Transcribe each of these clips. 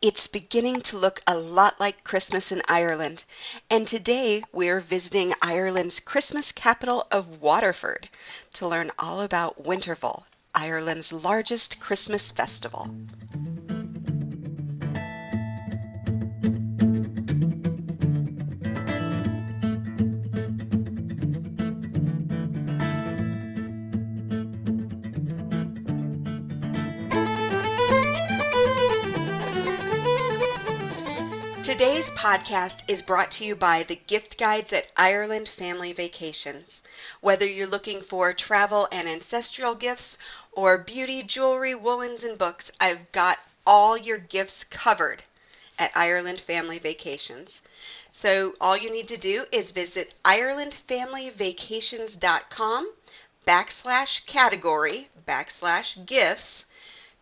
It's beginning to look a lot like Christmas in Ireland, and today we're visiting Ireland's Christmas capital of Waterford to learn all about Winterval, Ireland's largest Christmas festival. Today's podcast is brought to you by the gift guides at Ireland Family Vacations. Whether you're looking for travel and ancestral gifts or beauty, jewelry, woolens, and books, I've got all your gifts covered at Ireland Family Vacations. So all you need to do is visit irelandfamilyvacations.com/category/gifts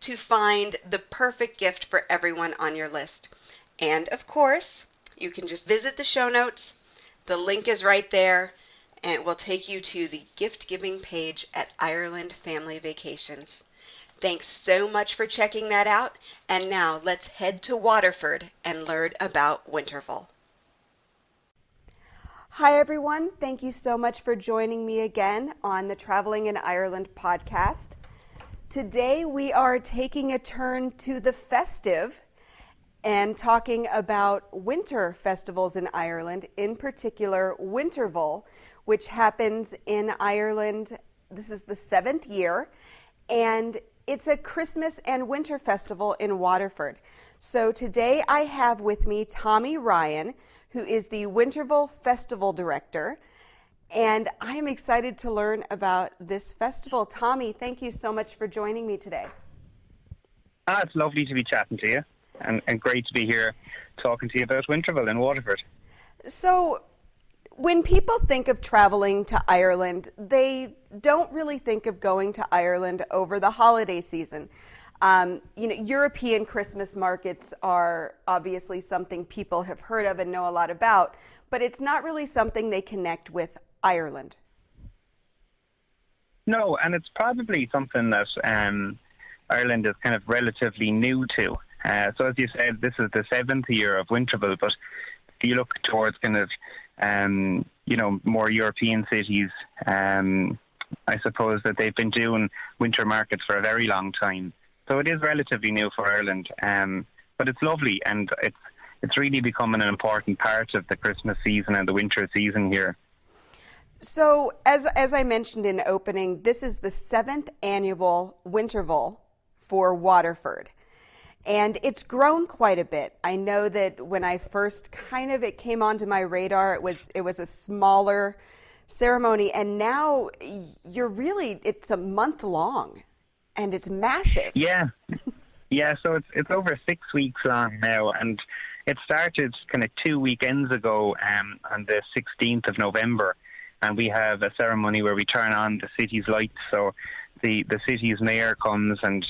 to find the perfect gift for everyone on your list. And of course, you can just visit the show notes. The link is right there, and it will take you to the gift giving page at Ireland Family Vacations. Thanks so much for checking that out. And now let's head to Waterford and learn about Winterval. Hi, everyone. Thank you so much for joining me again on the Traveling in Ireland podcast. Today we are taking a turn to the festive and talking about winter festivals in Ireland, in particular Winterval, which happens in Ireland. This is the 7th year, and it's a Christmas and winter festival in Waterford. So today I have with me Tommy Ryan, who is the Winterval Festival Director, and I am excited to learn about this festival. Tommy, thank you so much for joining me today. It's lovely to be chatting to you. And great to be here talking to you about Winterval in Waterford. So when people think of traveling to Ireland, they don't really think of going to Ireland over the holiday season. European Christmas markets are obviously something people have heard of and know a lot about, but it's not really something they connect with Ireland. No, and it's probably something that Ireland is kind of relatively new to. So as you said, this is the 7th year of Winterval, but if you look towards kind of, more European cities, I suppose that they've been doing winter markets for a very long time. So it is relatively new for Ireland, but it's lovely, and it's really becoming an important part of the Christmas season and the winter season here. So as I mentioned in opening, this is the 7th annual Winterval for Waterford. And it's grown quite a bit. I know that when I first it came onto my radar, it was a smaller ceremony, and now it's a month long, and it's massive. Yeah. So it's over 6 weeks long now, and it started kind of 2 weekends ago on the 16th of November, and we have a ceremony where we turn on the city's lights. So the city's mayor comes, and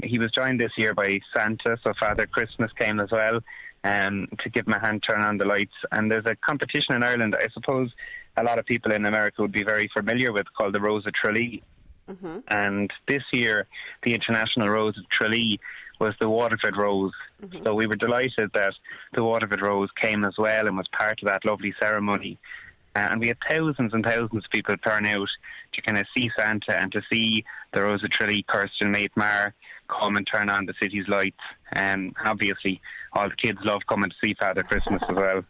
he was joined this year by Santa, so Father Christmas came as well to give him a hand, turn on the lights. And there's a competition in Ireland, I suppose a lot of people in America would be very familiar with, called the Rose of Tralee. Mm-hmm. And this year, the International Rose of Tralee was the Waterford Rose. Mm-hmm. So we were delighted that the Waterford Rose came as well and was part of that lovely ceremony. And we had thousands and thousands of people turn out to kind of see Santa and to see the Rose of Tralee, Kirsten Maitmar, come and turn on the city's lights. And obviously, all the kids love coming to see Father Christmas as well.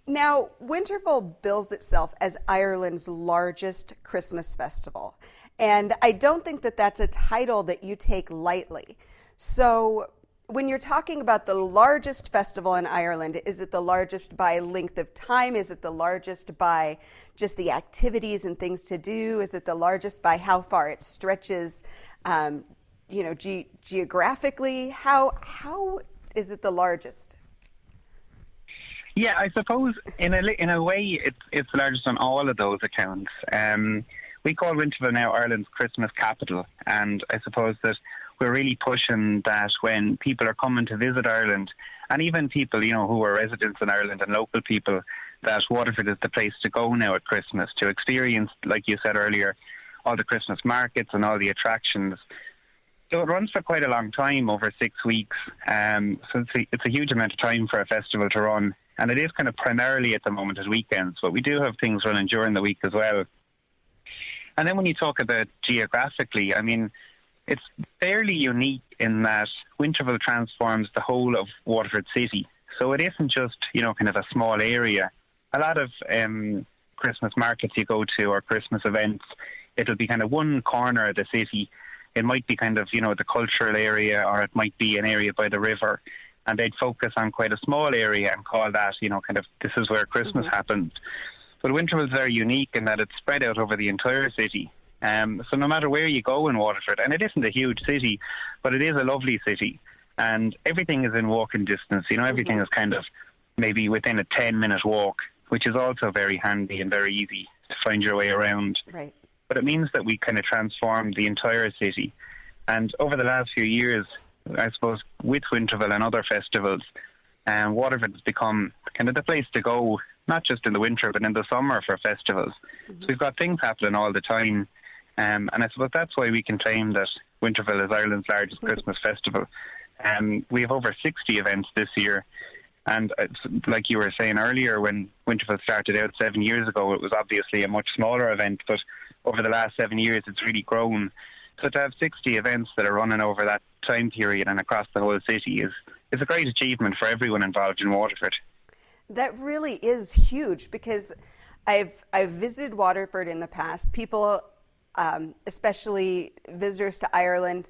Now, Winterval bills itself as Ireland's largest Christmas festival. And I don't think that that's a title that you take lightly. So when you're talking about the largest festival in Ireland, is it the largest by length of time? Is it the largest by just the activities and things to do? Is it the largest by how far it stretches, geographically? How is it the largest? Yeah, I suppose in a way it's the largest on all of those accounts. We call Winterval now Ireland's Christmas capital, and I suppose that we're really pushing that when people are coming to visit Ireland, and even people, who are residents in Ireland and local people, that Waterford is the place to go now at Christmas to experience, like you said earlier, all the Christmas markets and all the attractions. So it runs for quite a long time, over 6 weeks. So it's a huge amount of time for a festival to run. And it is kind of primarily at the moment at weekends, but we do have things running during the week as well. And then when you talk about geographically, I mean, it's fairly unique in that Winterval transforms the whole of Waterford City. So it isn't just, kind of a small area. A lot of Christmas markets you go to or Christmas events, it'll be kind of one corner of the city. It might be kind of, the cultural area, or it might be an area by the river. And they'd focus on quite a small area and call that, kind of, this is where Christmas happens. But Winterval is very unique in that it's spread out over the entire city. So no matter where you go in Waterford, and it isn't a huge city, but it is a lovely city. And everything is in walking distance. Everything is kind of maybe within a 10-minute walk, which is also very handy and very easy to find your way around. Right. But it means that we kind of transformed the entire city. And over the last few years, I suppose, with Winterval and other festivals, Waterford has become kind of the place to go, not just in the winter, but in the summer for festivals. So we've got things happening all the time. And I suppose that's why we can claim that Winterval is Ireland's largest Christmas festival. We have over 60 events this year. And like you were saying earlier, when Winterval started out 7 years ago, it was obviously a much smaller event, but over the last 7 years, it's really grown. So to have 60 events that are running over that time period and across the whole city is a great achievement for everyone involved in Waterford. That really is huge, because I've visited Waterford in the past. People, especially visitors to Ireland,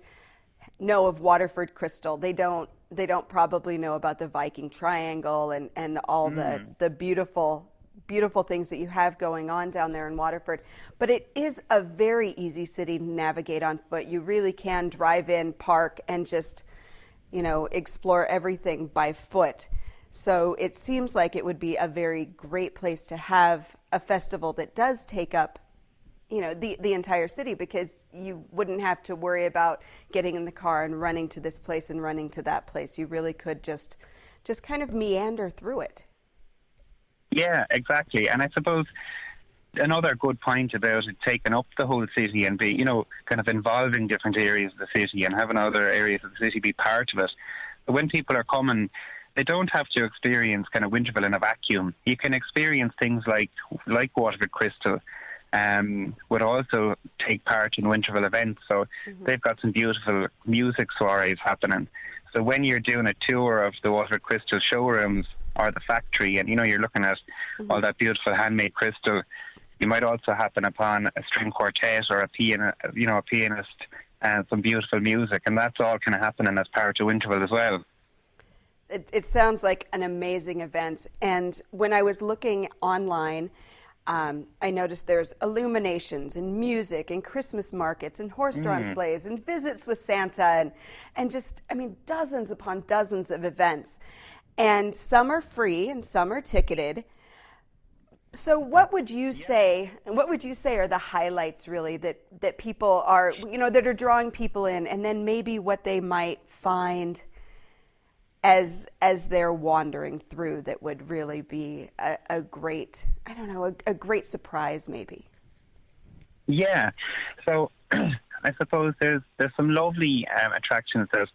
know of Waterford Crystal. They don't probably know about the Viking Triangle and all the beautiful things that you have going on down there in Waterford. But it is a very easy city to navigate on foot. You really can drive in, park, and just, explore everything by foot. So it seems like it would be a very great place to have a festival that does take up, the entire city, because you wouldn't have to worry about getting in the car and running to this place and running to that place. You really could just kind of meander through it. Yeah, exactly. And I suppose another good point about it taking up the whole city and be, kind of involving different areas of the city and having other areas of the city be part of it. But when people are coming, they don't have to experience kind of Winterval in a vacuum. You can experience things like Waterford Crystal, would also take part in Winterval events. So they've got some beautiful music soirees happening. So when you're doing a tour of the Waterford Crystal showrooms or the factory, and you're looking at all that beautiful handmade crystal, you might also happen upon a string quartet or a pianist, and some beautiful music, and that's all kind of happening as part of Winterval as well. It sounds like an amazing event. And when I was looking online, I noticed there's illuminations and music and Christmas markets and horse-drawn sleighs and visits with Santa and just, dozens upon dozens of events. And some are free and some are ticketed. So what would you say are the highlights really that people are, that are drawing people in, and then maybe what they might find as they're wandering through that would really be a great, a great surprise maybe? Yeah. So I suppose there's some lovely attractions that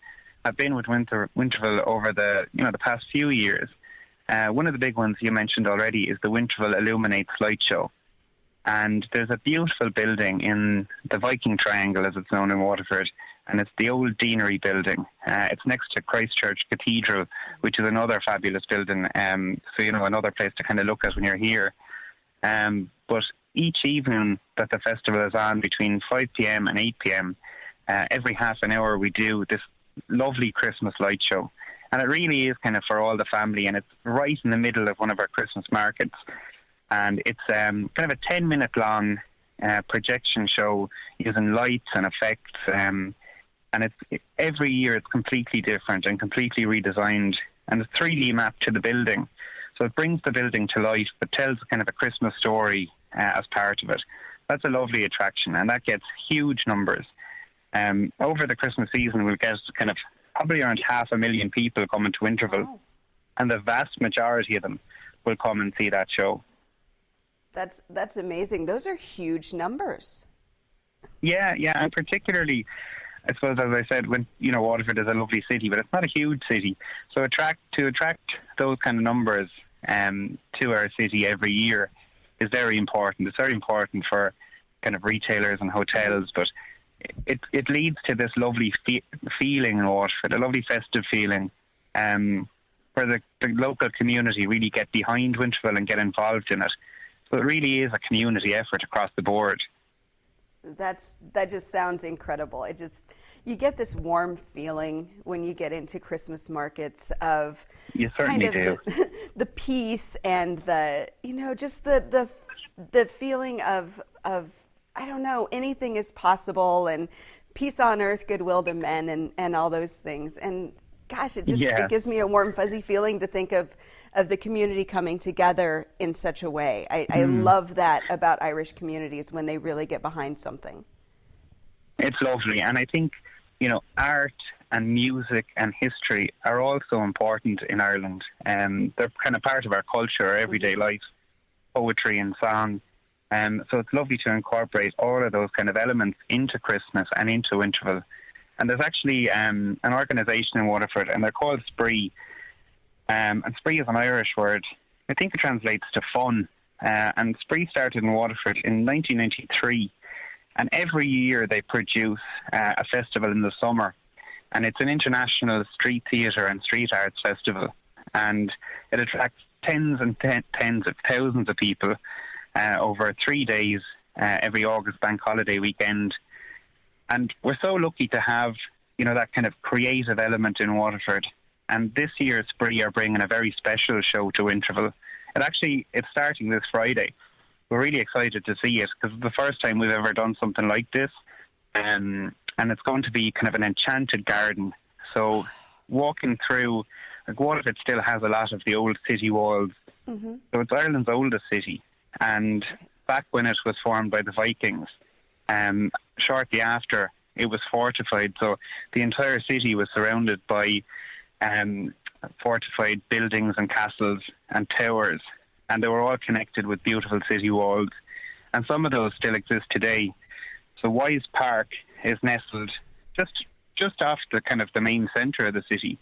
have been with Winterval over the past few years. One of the big ones you mentioned already is the Winterval Illuminates Light Show. And there's a beautiful building in the Viking Triangle, as it's known in Waterford, and it's the old deanery building. It's next to Christchurch Cathedral, which is another fabulous building, so another place to kind of look at when you're here. But each evening that the festival is on, between 5 p.m. and 8 p.m, every half an hour we do this lovely Christmas light show. And it really is kind of for all the family, and it's right in the middle of one of our Christmas markets. And it's kind of a 10-minute long projection show using lights and effects. And every year it's completely different and completely redesigned. And it's 3D mapped to the building. So it brings the building to life, but tells kind of a Christmas story as part of it. That's a lovely attraction, and that gets huge numbers. Over the Christmas season, we'll get kind of probably around 500,000 people coming to Winterval. Wow. And the vast majority of them will come and see that show. That's amazing. Those are huge numbers. Yeah, and particularly, I suppose, as I said, when Waterford is a lovely city, but it's not a huge city. So to attract those kind of numbers to our city every year is very important. It's very important for kind of retailers and hotels, but it leads to this lovely feeling in Waterford, a lovely festive feeling, where the local community really get behind Winterval and get involved in it. So it really is a community effort across the board. That just sounds incredible. You get this warm feeling when you get into Christmas markets of you certainly do. The peace and the just the feeling of I don't know, anything is possible, and peace on earth, goodwill to men, and all those things. And gosh, it gives me a warm fuzzy feeling to think of the community coming together in such a way. I love that about Irish communities when they really get behind something. It's lovely, and I think art and music and history are also important in Ireland. They're kind of part of our culture, our everyday life, poetry and song. So it's lovely to incorporate all of those kind of elements into Christmas and into Winterval. And there's actually an organisation in Waterford, and they're called Spree. And Spree is an Irish word. I think it translates to fun. And Spree started in Waterford in 1993. And every year they produce a festival in the summer. And it's an international street theatre and street arts festival. And it attracts tens and tens of thousands of people over 3 days every August bank holiday weekend. And we're so lucky to have, that kind of creative element in Waterford. And this year, Spree are bringing a very special show to Winterval. It's starting this Friday. We're really excited to see it because it's the first time we've ever done something like this. And it's going to be kind of an enchanted garden. So walking through, Waterford still has a lot of the old city walls. Mm-hmm. So it's Ireland's oldest city. And back when it was formed by the Vikings, shortly after, it was fortified. So the entire city was surrounded by fortified buildings and castles and towers, and they were all connected with beautiful city walls. And some of those still exist today. So Wise Park is nestled just off the kind of the main centre of the city.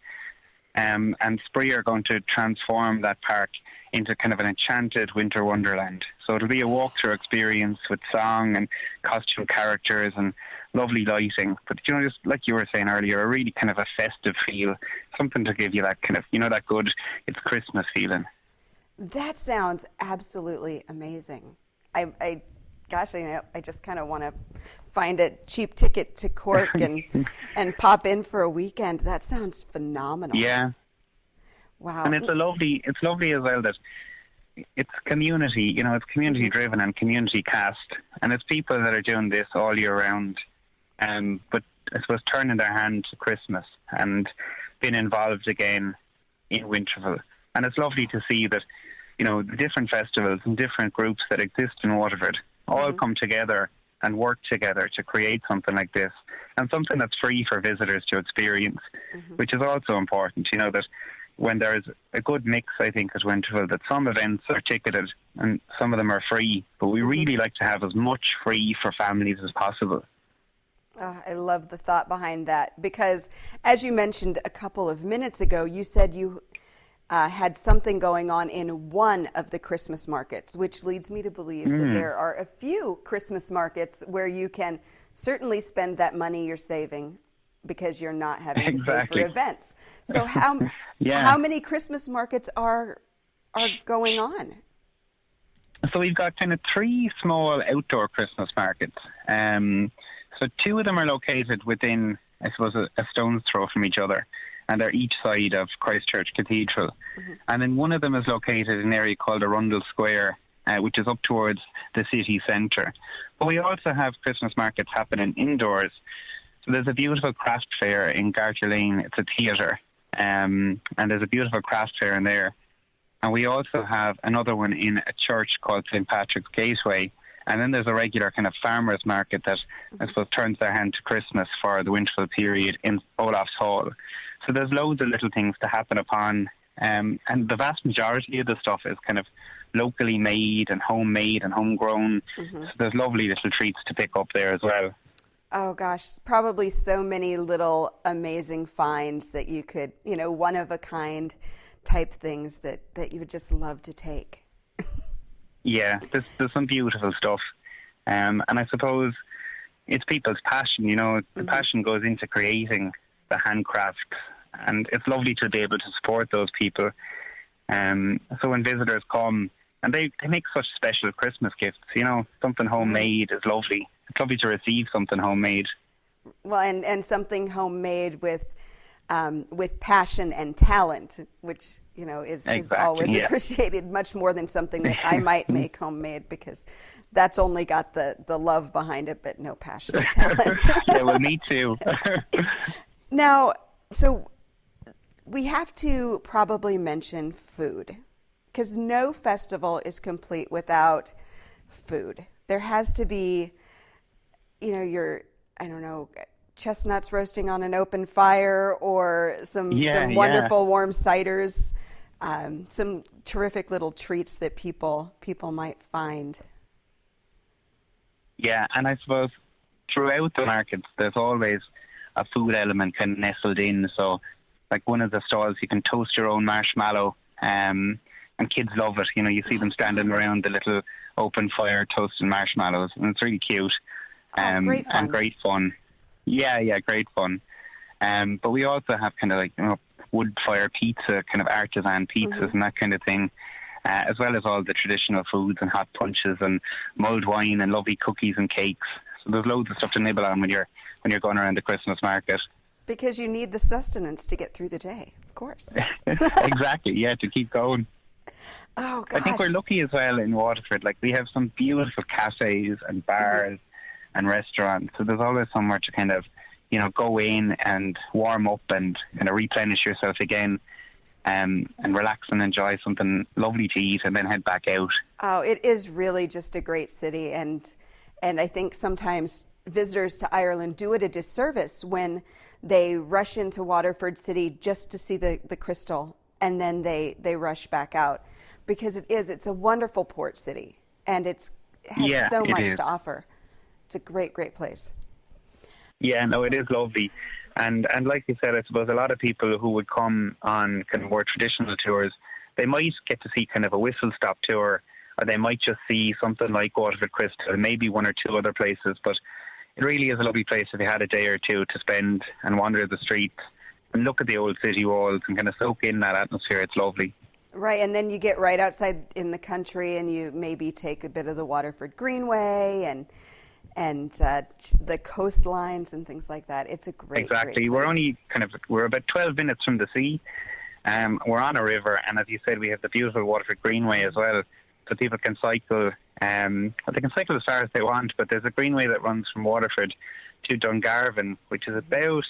And Spree are going to transform that park into kind of an enchanted winter wonderland. So it'll be a walkthrough experience with song and costume characters and lovely lighting. But just like you were saying earlier, a really kind of a festive feel, something to give you that kind of, that good, it's Christmas feeling. That sounds absolutely amazing. I just kind of want to find a cheap ticket to Cork and pop in for a weekend. That sounds phenomenal. Yeah. Wow. And it's lovely as well that it's community, it's community driven and community cast, and it's people that are doing this all year round. But I suppose turning their hand to Christmas and being involved again in Winterval. And it's lovely to see that, the different festivals and different groups that exist in Waterford all come together and work together to create something like this, and something that's free for visitors to experience, which is also important, that when there's a good mix, I think, at Winterval, that some events are ticketed and some of them are free, but we really like to have as much free for families as possible. Oh, I love the thought behind that, because as you mentioned a couple of minutes ago, you said you had something going on in one of the Christmas markets, which leads me to believe that there are a few Christmas markets where you can certainly spend that money you're saving because you're not having to pay for events. So how many Christmas markets are going on? So we've got kind of 3 small outdoor Christmas markets. So 2 of them are located within, I suppose, a stone's throw from each other, and they're each side of Christchurch Cathedral. And then one of them is located in an area called Arundel Square, which is up towards the city centre. But we also have Christmas markets happening indoors. So there's a beautiful craft fair in Garter Lane. It's a theatre, and there's a beautiful craft fair in there. And we also have another one in a church called St. Patrick's Gateway. And then there's a regular kind of farmers market that, I suppose, turns their hand to Christmas for the Winterval period in Olaf's Hall. So there's loads of little things to happen upon. And the vast majority of the stuff is kind of locally made and homemade and homegrown. So there's lovely little treats to pick up there as well. Oh gosh, probably so many little amazing finds that you could, one of a kind type things that you would just love to take. Yeah, there's some beautiful stuff. And I suppose it's people's passion, the passion goes into creating the handcraft, and it's lovely to be able to support those people. So when visitors come, and they make such special Christmas gifts, something homemade is lovely. It's lovely to receive something homemade. Well, and something homemade with passion and talent, which is always appreciated much more than something that I might make homemade, because that's only got the love behind it, but no passion or talent. Yeah, well, me too. Now, so we have to probably mention food, because no festival is complete without food. There has to be, chestnuts roasting on an open fire, or some wonderful warm ciders, some terrific little treats that people might find. Yeah, and I suppose throughout the markets, there's always a food element kind of nestled in. So, like one of the stalls, you can toast your own marshmallow, and kids love it. You see them standing around the little open fire toasting marshmallows, and it's really cute. Great fun. And great fun. Yeah, great fun. But we also have kind of like, wood fire pizza, kind of artisan pizzas and that kind of thing, as well as all the traditional foods and hot punches and mulled wine and lovely cookies and cakes. So there's loads of stuff to nibble on when you're going around the Christmas market. Because you need the sustenance to get through the day, of course. Exactly, yeah, to keep going. Oh, gosh. I think we're lucky as well in Waterford. Like, we have some beautiful cafes and bars and restaurants. So there's always somewhere to kind of, go in and warm up and kind of replenish yourself again, and relax and enjoy something lovely to eat, and then head back out. Oh, it is really just a great city. And I think sometimes visitors to Ireland do it a disservice when they rush into Waterford City just to see the crystal, and then they rush back out, because it's a wonderful port city, and it has so much to offer. It's a great, great place. Yeah, no, it is lovely. And like you said, I suppose a lot of people who would come on kind of more traditional tours, they might get to see kind of a whistle-stop tour, or they might just see something like Waterford Crystal, and maybe one or two other places. But it really is a lovely place if you had a day or two to spend and wander the streets and look at the old city walls and kind of soak in that atmosphere. It's lovely. Right, and then you get right outside in the country, and you maybe take a bit of the Waterford Greenway and the coastlines and things like that. It's a great Exactly. Great place. We're about 12 minutes from the sea. We're on a river, and as you said, we have the beautiful Waterford Greenway as well, so people can cycle. They can cycle as far as they want, but there's a greenway that runs from Waterford to Dungarvan, which is about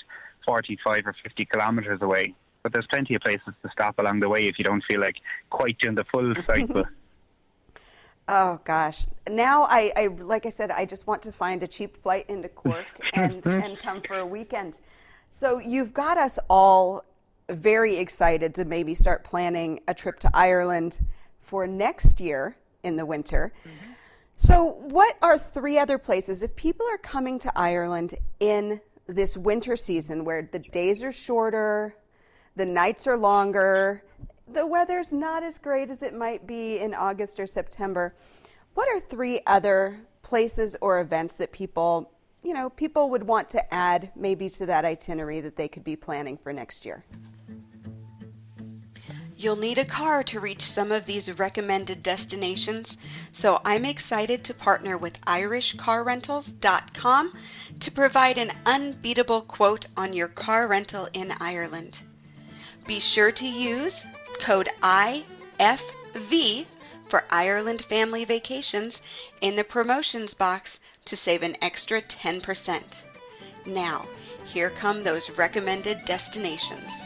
45 or 50 kilometres away. But there's plenty of places to stop along the way if you don't feel like quite doing the full cycle. Oh gosh! Now I like I said, I just want to find a cheap flight into Cork and come for a weekend. So you've got us all very excited to maybe start planning a trip to Ireland for next year in the winter. So what are 3 other places, if people are coming to Ireland in this winter season, where the days are shorter, the nights are longer, the weather's not as great as it might be in August or September, what are 3 other places or events that people would want to add maybe to that itinerary that they could be planning for next year? You'll need a car to reach some of these recommended destinations, so I'm excited to partner with irishcarrentals.com to provide an unbeatable quote on your car rental in Ireland. Be sure to use code IFV for Ireland Family Vacations in the promotions box to save an extra 10%. Now, here come those recommended destinations.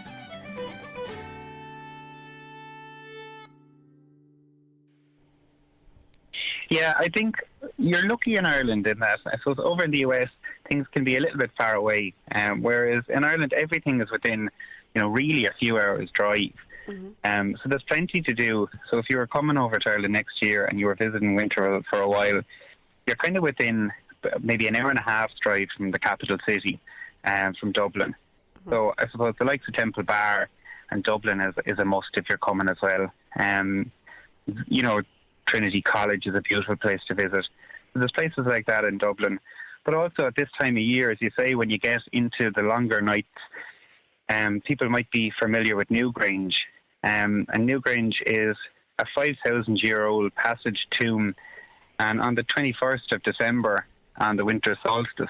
Yeah, I think you're lucky in Ireland in that, I suppose, over in the US, things can be a little bit far away, whereas in Ireland, everything is within, really a few hours drive. So there's plenty to do. So if you were coming over to Ireland next year and you were visiting Winterval for a while, you're kind of within maybe an hour and a half's drive from the capital city, from Dublin. So I suppose the likes of Temple Bar and Dublin is a must if you're coming as well. You know, Trinity College is a beautiful place to visit. There's places like that in Dublin. But also at this time of year, as you say, when you get into the longer nights, people might be familiar with Newgrange. And Newgrange is a 5,000-year-old passage tomb. And on the 21st of December, on the winter solstice,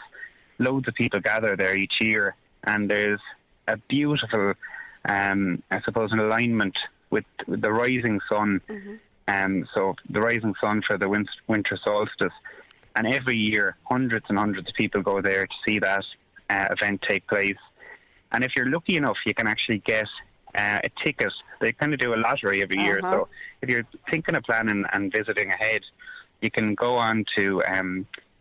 loads of people gather there each year. And there's a beautiful, I suppose, an alignment with the rising sun. So the rising sun for the winter solstice. And every year, hundreds and hundreds of people go there to see that event take place. And if you're lucky enough, you can actually get a ticket. They kind of do a lottery every year. So if you're thinking of planning and visiting ahead, you can go on to,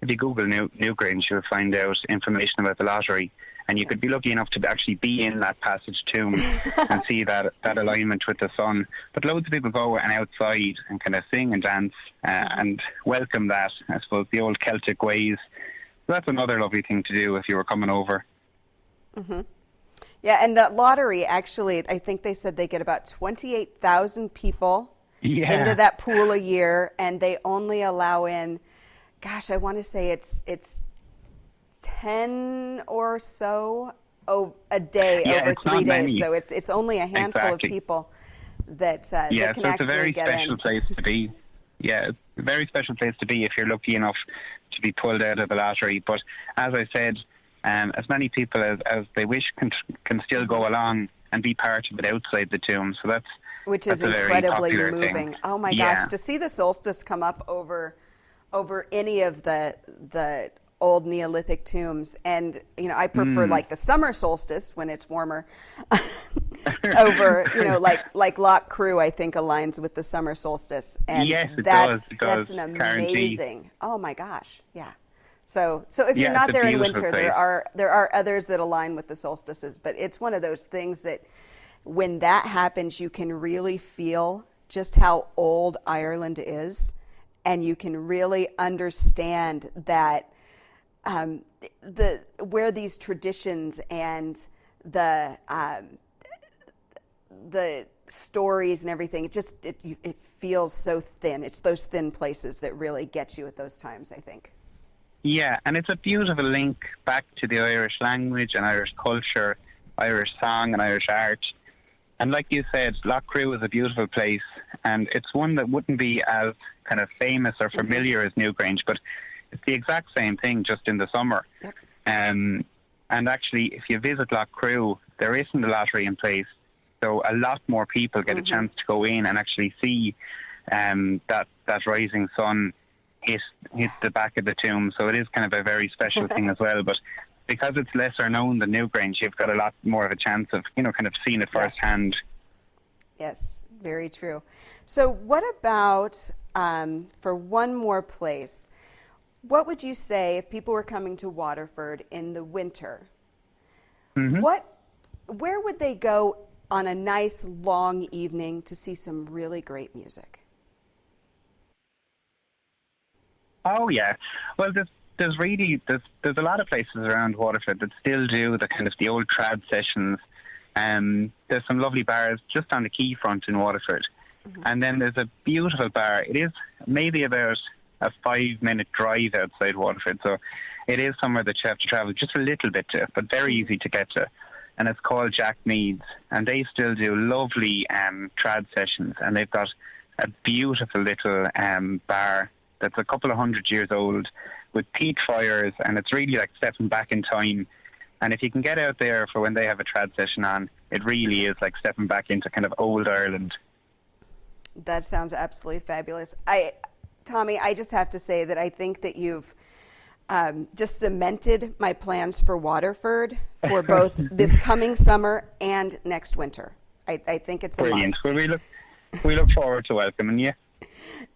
if you Google Newgrange, you'll find out information about the lottery. And you could be lucky enough to actually be in that passage tomb and see that alignment with the sun. But loads of people go and outside and kind of sing and dance and welcome that, I suppose, the old Celtic ways. So that's another lovely thing to do if you were coming over. Yeah, and the lottery, actually, I think they said they get about 28,000 people into that pool a year, and they only allow in, gosh, I want to say it's 10 or so a day over 3 days. Many. So it's only a handful of people that that can so it's a very get special in. place to be. Yeah, it's a very special place to be if you're lucky enough to be pulled out of the lottery. But as I said, as many people as they wish can still go along and be part of it outside the tomb. So which is incredibly moving. Thing. Oh my gosh, to see the solstice come up over any of the old Neolithic tombs, and you know, I prefer like the summer solstice when it's warmer over, you know, like Loch Crew, I think aligns with the summer solstice, and yes, it that's does. an amazing. Oh my gosh, yeah. So if you're not there in winter, place. there are others that align with the solstices, but it's one of those things that when that happens, you can really feel just how old Ireland is, and you can really understand that where these traditions and the stories and everything, it feels so thin. It's those thin places that really get you at those times, I think. Yeah, and it's a beautiful link back to the Irish language and Irish culture, Irish song and Irish art. And like you said, Loch Crew is a beautiful place, and it's one that wouldn't be as kind of famous or familiar as Newgrange, but it's the exact same thing, just in the summer. Yep. And actually, if you visit Loch Crew, there isn't a lottery in place, so a lot more people get a chance to go in and actually see that rising sun hit the back of the tomb. So it is kind of a very special thing as well. But because it's lesser known than Newgrange, you've got a lot more of a chance of, you know, kind of seeing it firsthand. Yes, very true. So what about, for one more place, what would you say if people were coming to Waterford in the winter? Where would they go on a nice long evening to see some really great music? Oh yeah, well there's a lot of places around Waterford that still do the kind of the old trad sessions. There's some lovely bars just on the quayfront in Waterford, and then there's a beautiful bar. It is maybe about a 5-minute drive outside Waterford, so it is somewhere that you have to travel just a little bit to, but very easy to get to. And it's called Jack Mead's, and they still do lovely trad sessions, and they've got a beautiful little bar that's a couple of 100 years old with peat fires, and it's really like stepping back in time. And if you can get out there for when they have a trad session on, it really is like stepping back into kind of old Ireland. That sounds absolutely fabulous. Tommy, I just have to say that I think that you've just cemented my plans for Waterford for both this coming summer and next winter. I think it's a brilliant. must. Well, we look forward to welcoming you.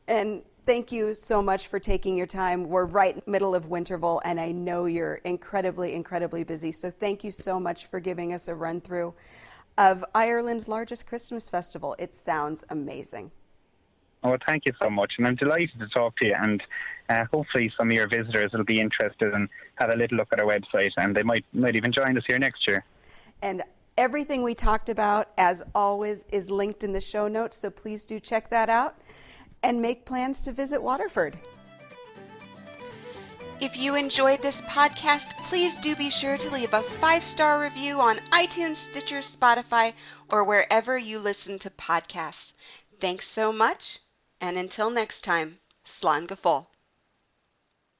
And thank you so much for taking your time. We're right in the middle of Winterval, and I know you're incredibly, incredibly busy. So thank you so much for giving us a run through of Ireland's largest Christmas festival. It sounds amazing. Oh, thank you so much. And I'm delighted to talk to you. And hopefully some of your visitors will be interested and have a little look at our website, and they might even join us here next year. And everything we talked about, as always, is linked in the show notes, so please do check that out and make plans to visit Waterford. If you enjoyed this podcast, please do be sure to leave a 5-star review on iTunes, Stitcher, Spotify, or wherever you listen to podcasts. Thanks so much, and until next time, Slán go fóill.